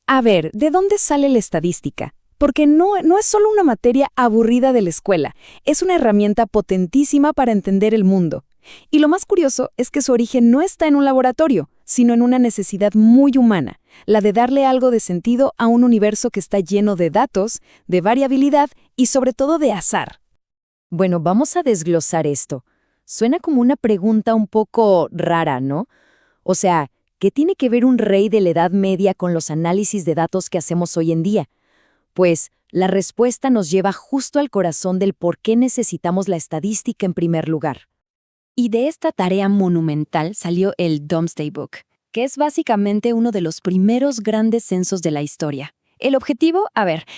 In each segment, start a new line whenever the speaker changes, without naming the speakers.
A ver, ¿de dónde sale la estadística? Porque no es solo una materia aburrida de la escuela, es una herramienta potentísima para entender el mundo. Y lo más curioso es que su origen no está en un laboratorio, sino en una necesidad muy humana, la de darle algo de sentido a un universo que está lleno de datos, de variabilidad y sobre todo de azar.
Bueno, vamos a desglosar esto. Suena como una pregunta un poco rara, ¿no? O sea, ¿qué tiene que ver un rey de la Edad Media con los análisis de datos que hacemos hoy en día? Pues la respuesta nos lleva justo al corazón del por qué necesitamos la estadística en primer lugar.
Y de esta tarea monumental salió el Domesday Book, que es básicamente uno de los primeros grandes censos de la historia. El objetivo,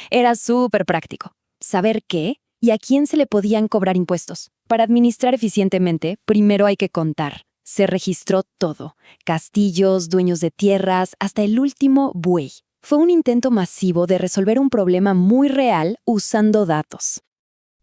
era súper práctico. Saber qué y a quién se le podían cobrar impuestos. Para administrar eficientemente, primero hay que contar. Se registró todo: castillos, dueños de tierras, hasta el último buey. Fue un intento masivo de resolver un problema muy real usando datos.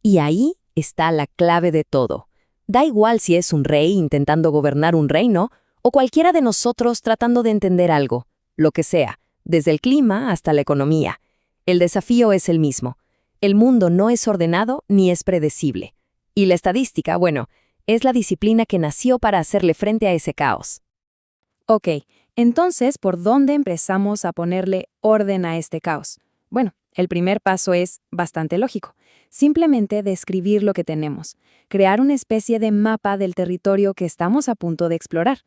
Y ahí está la clave de todo. Da igual si es un rey intentando gobernar un reino o cualquiera de nosotros tratando de entender algo, lo que sea, desde el clima hasta la economía. El desafío es el mismo. El mundo no es ordenado ni es predecible. Y la estadística, bueno, es la disciplina que nació para hacerle frente a ese caos.
Ok, entonces, ¿por dónde empezamos a ponerle orden a este caos? Bueno, el primer paso es bastante lógico. Simplemente describir lo que tenemos, crear una especie de mapa del territorio que estamos a punto de explorar.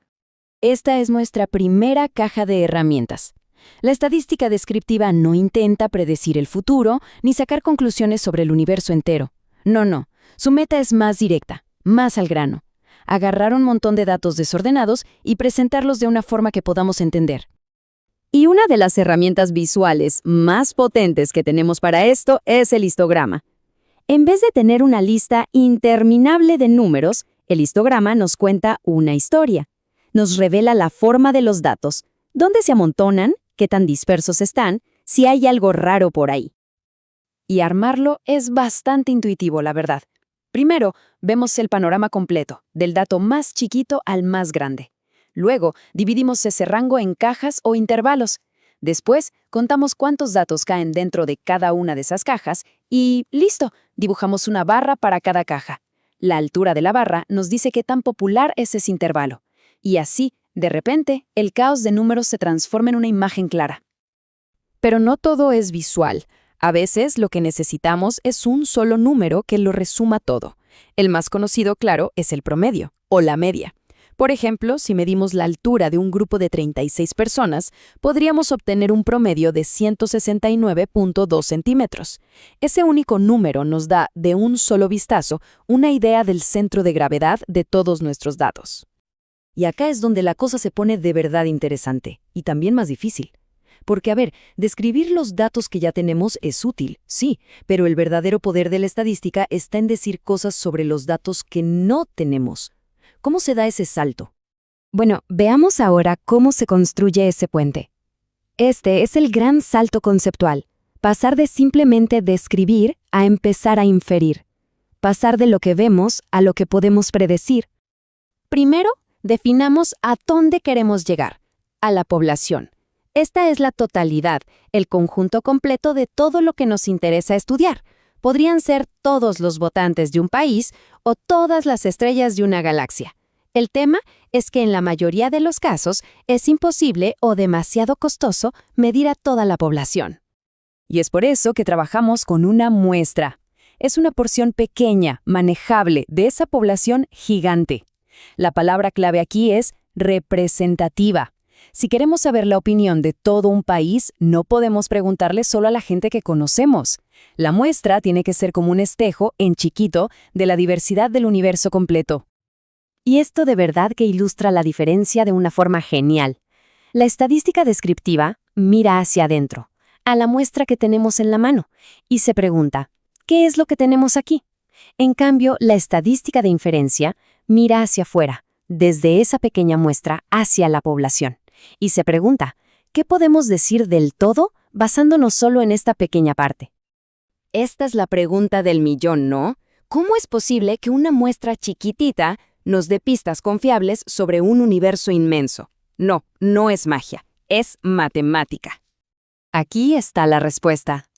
Esta es nuestra primera caja de herramientas. La estadística descriptiva no intenta predecir el futuro ni sacar conclusiones sobre el universo entero. No. Su meta es más directa, más al grano. Agarrar un montón de datos desordenados y presentarlos de una forma que podamos entender.
Y una de las herramientas visuales más potentes que tenemos para esto es el histograma. En vez de tener una lista interminable de números, el histograma nos cuenta una historia. Nos revela la forma de los datos, dónde se amontonan, qué tan dispersos están, si hay algo raro por ahí.
Y armarlo es bastante intuitivo, la verdad. Primero, vemos el panorama completo, del dato más chiquito al más grande. Luego, dividimos ese rango en cajas o intervalos. Después, contamos cuántos datos caen dentro de cada una de esas cajas y ¡listo! Dibujamos una barra para cada caja. La altura de la barra nos dice qué tan popular es ese intervalo. Y así, de repente, el caos de números se transforma en una imagen clara. Pero no todo es visual. A veces lo que necesitamos es un solo número que lo resuma todo. El más conocido, claro, es el promedio, o la media. Por ejemplo, si medimos la altura de un grupo de 36 personas, podríamos obtener un promedio de 169.2 centímetros. Ese único número nos da, de un solo vistazo, una idea del centro de gravedad de todos nuestros datos.
Y acá es donde la cosa se pone de verdad interesante, y también más difícil. Porque, describir los datos que ya tenemos es útil, sí, pero el verdadero poder de la estadística está en decir cosas sobre los datos que no tenemos. ¿Cómo se da ese salto?
Bueno, veamos ahora cómo se construye ese puente. Este es el gran salto conceptual, pasar de simplemente describir a empezar a inferir, pasar de lo que vemos a lo que podemos predecir. Primero, definamos a dónde queremos llegar, a la población. Esta es la totalidad, el conjunto completo de todo lo que nos interesa estudiar. Podrían ser todos los votantes de un país o todas las estrellas de una galaxia. El tema es que en la mayoría de los casos es imposible o demasiado costoso medir a toda la población. Y es por eso que trabajamos con una muestra. Es una porción pequeña, manejable, de esa población gigante. La palabra clave aquí es representativa. Si queremos saber la opinión de todo un país, no podemos preguntarle solo a la gente que conocemos. La muestra tiene que ser como un espejo, en chiquito, de la diversidad del universo completo. Y esto de verdad que ilustra la diferencia de una forma genial. La estadística descriptiva mira hacia adentro, a la muestra que tenemos en la mano, y se pregunta, ¿qué es lo que tenemos aquí? En cambio, la estadística de inferencia mira hacia afuera, desde esa pequeña muestra hacia la población. Y se pregunta, ¿qué podemos decir del todo basándonos solo en esta pequeña parte? Esta es la pregunta del millón, ¿no? ¿Cómo es posible que una muestra chiquitita nos dé pistas confiables sobre un universo inmenso? No es magia, es matemática.
Aquí está la respuesta.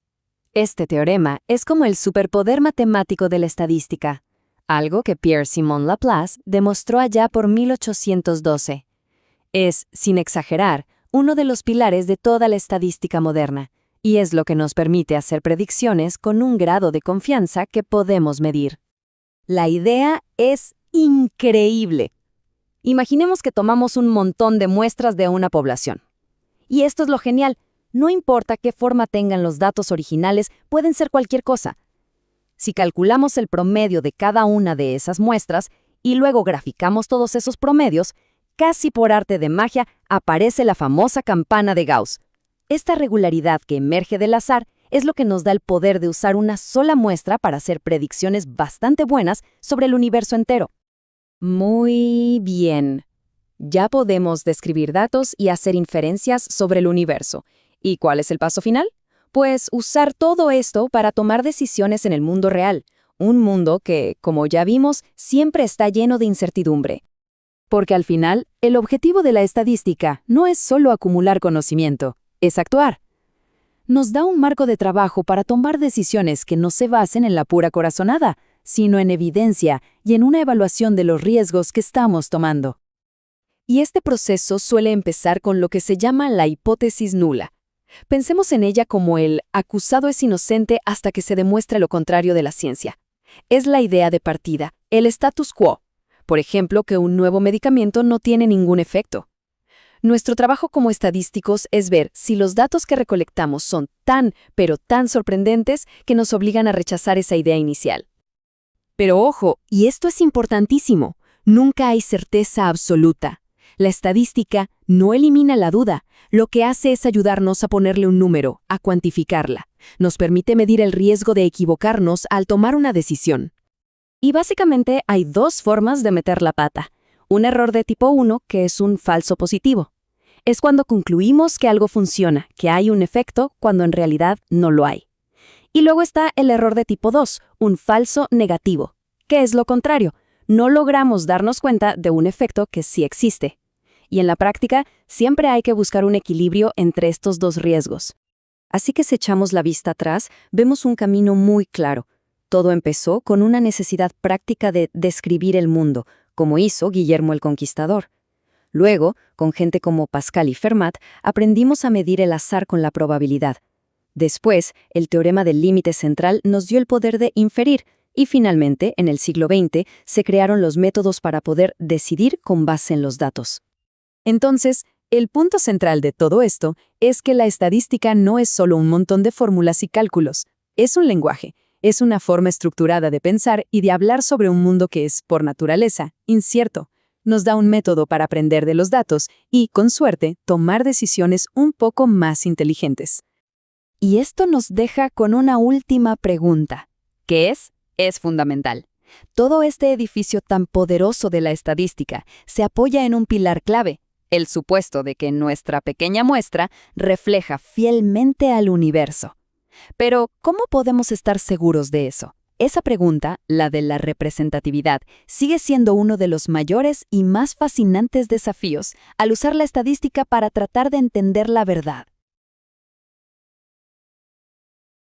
Este teorema es como el superpoder matemático de la estadística, algo que Pierre-Simon Laplace demostró allá por 1812. Es, sin exagerar, uno de los pilares de toda la estadística moderna, y es lo que nos permite hacer predicciones con un grado de confianza que podemos medir. La idea es increíble. Imaginemos que tomamos un montón de muestras de una población. Y esto es lo genial. No importa qué forma tengan los datos originales, pueden ser cualquier cosa. Si calculamos el promedio de cada una de esas muestras y luego graficamos todos esos promedios, casi por arte de magia aparece la famosa campana de Gauss. Esta regularidad que emerge del azar es lo que nos da el poder de usar una sola muestra para hacer predicciones bastante buenas sobre el universo entero. Muy bien. Ya podemos describir datos y hacer inferencias sobre el universo. ¿Y cuál es el paso final? Pues usar todo esto para tomar decisiones en el mundo real, un mundo que, como ya vimos, siempre está lleno de incertidumbre. Porque al final, el objetivo de la estadística no es solo acumular conocimiento, es actuar. Nos da un marco de trabajo para tomar decisiones que no se basen en la pura corazonada, sino en evidencia y en una evaluación de los riesgos que estamos tomando. Y este proceso suele empezar con lo que se llama la hipótesis nula. Pensemos en ella como el acusado es inocente hasta que se demuestre lo contrario de la ciencia. Es la idea de partida, el status quo. Por ejemplo, que un nuevo medicamento no tiene ningún efecto. Nuestro trabajo como estadísticos es ver si los datos que recolectamos son pero tan sorprendentes que nos obligan a rechazar esa idea inicial. Pero ojo, y esto es importantísimo, nunca hay certeza absoluta. La estadística no elimina la duda, lo que hace es ayudarnos a ponerle un número, a cuantificarla. Nos permite medir el riesgo de equivocarnos al tomar una decisión. Y básicamente hay dos formas de meter la pata. Un error de tipo 1, que es un falso positivo. Es cuando concluimos que algo funciona, que hay un efecto, cuando en realidad no lo hay. Y luego está el error de tipo 2, un falso negativo, que es lo contrario. No logramos darnos cuenta de un efecto que sí existe. Y en la práctica, siempre hay que buscar un equilibrio entre estos dos riesgos. Así que si echamos la vista atrás, vemos un camino muy claro. Todo empezó con una necesidad práctica de describir el mundo, como hizo Guillermo el Conquistador. Luego, con gente como Pascal y Fermat, aprendimos a medir el azar con la probabilidad. Después, el teorema del límite central nos dio el poder de inferir, y finalmente, en el siglo XX, se crearon los métodos para poder decidir con base en los datos. Entonces, el punto central de todo esto es que la estadística no es solo un montón de fórmulas y cálculos, es un lenguaje, es una forma estructurada de pensar y de hablar sobre un mundo que es, por naturaleza, incierto. Nos da un método para aprender de los datos y, con suerte, tomar decisiones un poco más inteligentes. Y esto nos deja con una última pregunta, que es fundamental. Todo este edificio tan poderoso de la estadística se apoya en un pilar clave, el supuesto de que nuestra pequeña muestra refleja fielmente al universo. Pero, ¿cómo podemos estar seguros de eso? Esa pregunta, la de la representatividad, sigue siendo uno de los mayores y más fascinantes desafíos al usar la estadística para tratar de entender la verdad.